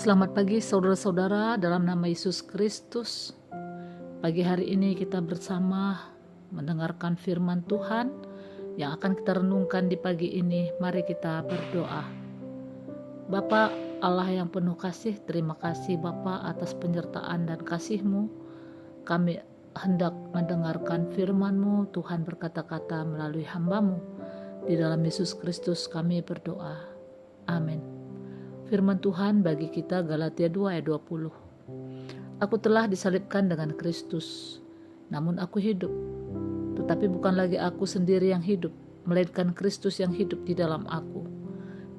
Selamat pagi saudara-saudara dalam nama Yesus Kristus. Pagi hari ini kita bersama mendengarkan firman Tuhan yang akan kita renungkan di pagi ini. Mari kita berdoa. Bapa Allah yang penuh kasih, terima kasih Bapa atas penyertaan dan kasih-Mu. Kami hendak mendengarkan firman-Mu. Tuhan berkata-kata melalui hamba-Mu. Di dalam Yesus Kristus kami berdoa. Amin. Firman Tuhan bagi kita Galatia 2 ayat 20. Aku telah disalibkan dengan Kristus, namun aku hidup. Tetapi bukan lagi aku sendiri yang hidup, melainkan Kristus yang hidup di dalam aku.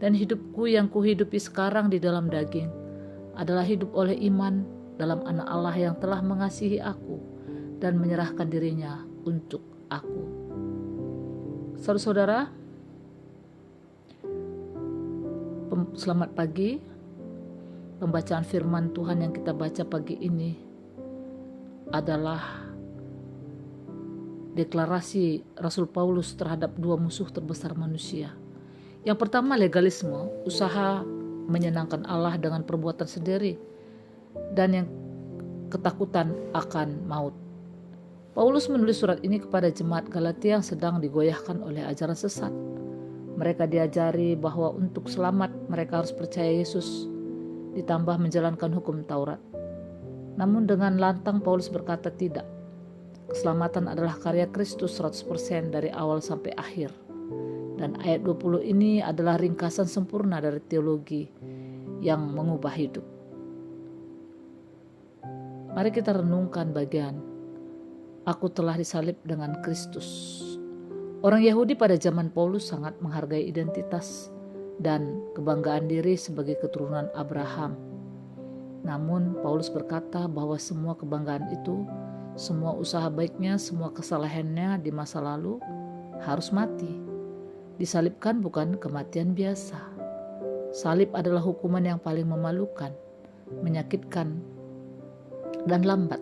Dan hidupku yang kuhidupi sekarang di dalam daging adalah hidup oleh iman dalam Anak Allah yang telah mengasihi aku dan menyerahkan dirinya untuk aku. Saudara-saudara, selamat pagi. Pembacaan firman Tuhan yang kita baca pagi ini adalah deklarasi Rasul Paulus terhadap dua musuh terbesar manusia. Yang pertama legalisme, usaha menyenangkan Allah dengan perbuatan sendiri, dan yang ketakutan akan maut. Paulus menulis surat ini kepada jemaat Galatia yang sedang digoyahkan oleh ajaran sesat. Mereka diajari bahwa untuk selamat mereka harus percaya Yesus, ditambah menjalankan hukum Taurat. Namun dengan lantang Paulus berkata tidak. Keselamatan adalah karya Kristus 100% dari awal sampai akhir. Dan ayat 20 ini adalah ringkasan sempurna dari teologi yang mengubah hidup. Mari kita renungkan bagian aku telah disalib dengan Kristus. Orang Yahudi pada zaman Paulus sangat menghargai identitas dan kebanggaan diri sebagai keturunan Abraham. Namun Paulus berkata bahwa semua kebanggaan itu, semua usaha baiknya, semua kesalahannya di masa lalu harus mati. Disalibkan bukan kematian biasa. Salib adalah hukuman yang paling memalukan, menyakitkan, dan lambat.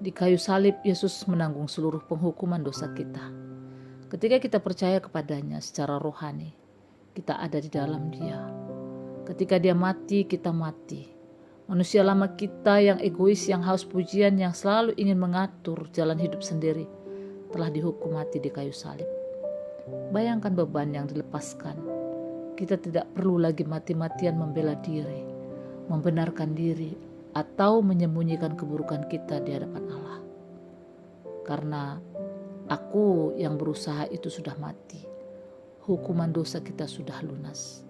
Di kayu salib Yesus menanggung seluruh penghukuman dosa kita. Ketika kita percaya kepadanya secara rohani, kita ada di dalam Dia. Ketika Dia mati, kita mati. Manusia lama kita yang egois, yang haus pujian, yang selalu ingin mengatur jalan hidup sendiri, telah dihukum mati di kayu salib. Bayangkan beban yang dilepaskan. Kita tidak perlu lagi mati-matian membela diri, membenarkan diri, atau menyembunyikan keburukan kita di hadapan Allah. Karena aku yang berusaha itu sudah mati. Hukuman dosa kita sudah lunas.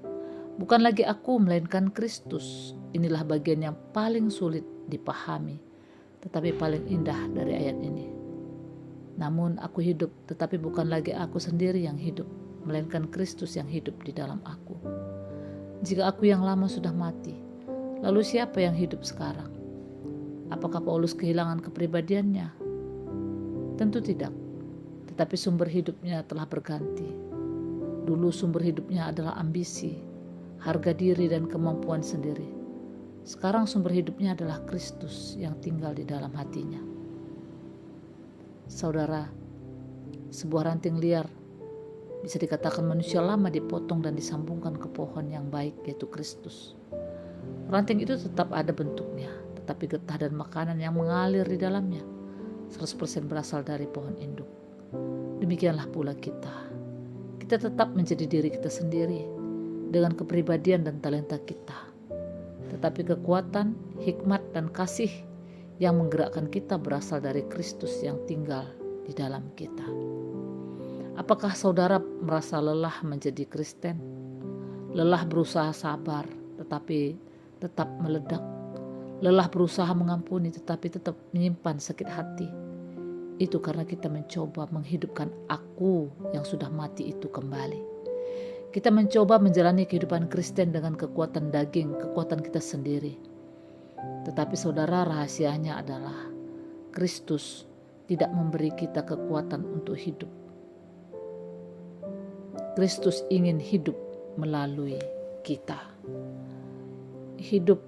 Bukan lagi aku, melainkan Kristus. Inilah bagian yang paling sulit dipahami, tetapi paling indah dari ayat ini. Namun aku hidup, tetapi bukan lagi aku sendiri yang hidup, melainkan Kristus yang hidup di dalam aku. Jika aku yang lama sudah mati, lalu siapa yang hidup sekarang? Apakah Paulus kehilangan kepribadiannya? Tentu tidak. Tetapi sumber hidupnya telah berganti. Dulu sumber hidupnya adalah ambisi, harga diri dan kemampuan sendiri. Sekarang sumber hidupnya adalah Kristus yang tinggal di dalam hatinya. Saudara, sebuah ranting liar bisa dikatakan manusia lama dipotong dan disambungkan ke pohon yang baik, yaitu Kristus. Ranting itu tetap ada bentuknya, tetapi getah dan makanan yang mengalir di dalamnya 100% berasal dari pohon induk. Demikianlah pula kita. Kita tetap menjadi diri kita sendiri dengan kepribadian dan talenta kita. Tetapi kekuatan, hikmat, dan kasih yang menggerakkan kita berasal dari Kristus yang tinggal di dalam kita. Apakah saudara merasa lelah menjadi Kristen? Lelah berusaha sabar tetapi tetap meledak. Lelah berusaha mengampuni tetapi tetap menyimpan sakit hati. Itu karena kita mencoba menghidupkan aku yang sudah mati itu kembali. Kita mencoba menjalani kehidupan Kristen dengan kekuatan daging, kekuatan kita sendiri. Tetapi saudara, rahasianya adalah Kristus tidak memberi kita kekuatan untuk hidup. Kristus ingin hidup melalui kita. Hidup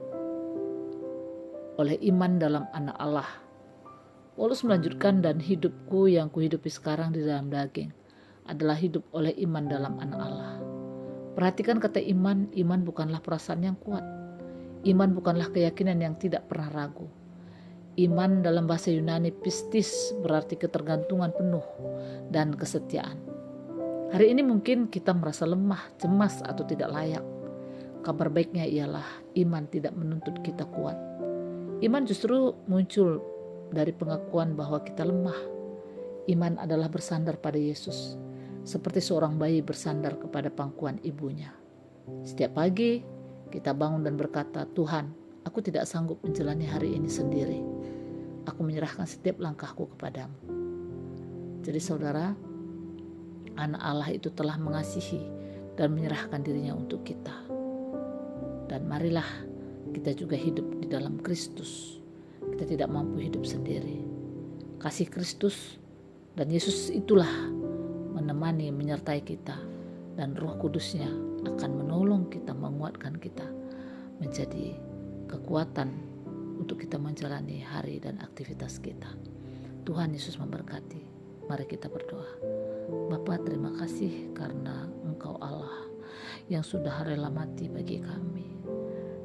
oleh iman dalam Anak Allah. Paulus melanjutkan, dan hidupku yang kuhidupi sekarang di dalam daging adalah hidup oleh iman dalam Anak Allah. Perhatikan kata iman. Iman bukanlah perasaan yang kuat. Iman bukanlah keyakinan yang tidak pernah ragu. Iman dalam bahasa Yunani pistis berarti ketergantungan penuh dan kesetiaan. Hari ini mungkin kita merasa lemah, cemas atau tidak layak. Kabar baiknya ialah iman tidak menuntut kita kuat. Iman justru muncul dari pengakuan bahwa kita lemah. Iman adalah bersandar pada Yesus, seperti seorang bayi bersandar kepada pangkuan ibunya. Setiap pagi kita bangun dan berkata, "Tuhan, aku tidak sanggup menjalani hari ini sendiri. Aku menyerahkan setiap langkahku kepadamu." Jadi saudara, anak Allah itu telah mengasihi dan menyerahkan dirinya untuk kita. Dan marilah kita juga hidup di dalam Kristus. Kita tidak mampu hidup sendiri. Kasih Kristus dan Yesus itulah menemani, menyertai kita. Dan Roh Kudusnya akan menolong kita, menguatkan kita menjadi kekuatan untuk kita menjalani hari dan aktivitas kita. Tuhan Yesus memberkati. Mari kita berdoa. Bapa, terima kasih karena Engkau Allah yang sudah rela mati bagi kami.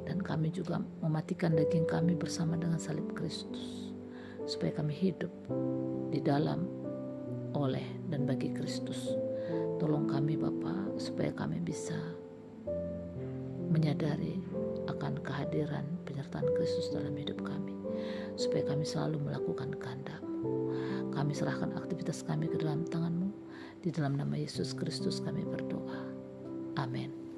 Dan kami juga mematikan daging kami bersama dengan salib Kristus, supaya kami hidup di dalam, oleh, dan bagi Kristus. Tolong kami Bapa, supaya kami bisa menyadari akan kehadiran penyertaan Kristus dalam hidup kami, supaya kami selalu melakukan kehendak-Mu. Kami serahkan aktivitas kami ke dalam tangan-Mu. Di dalam nama Yesus Kristus kami berdoa. Amin.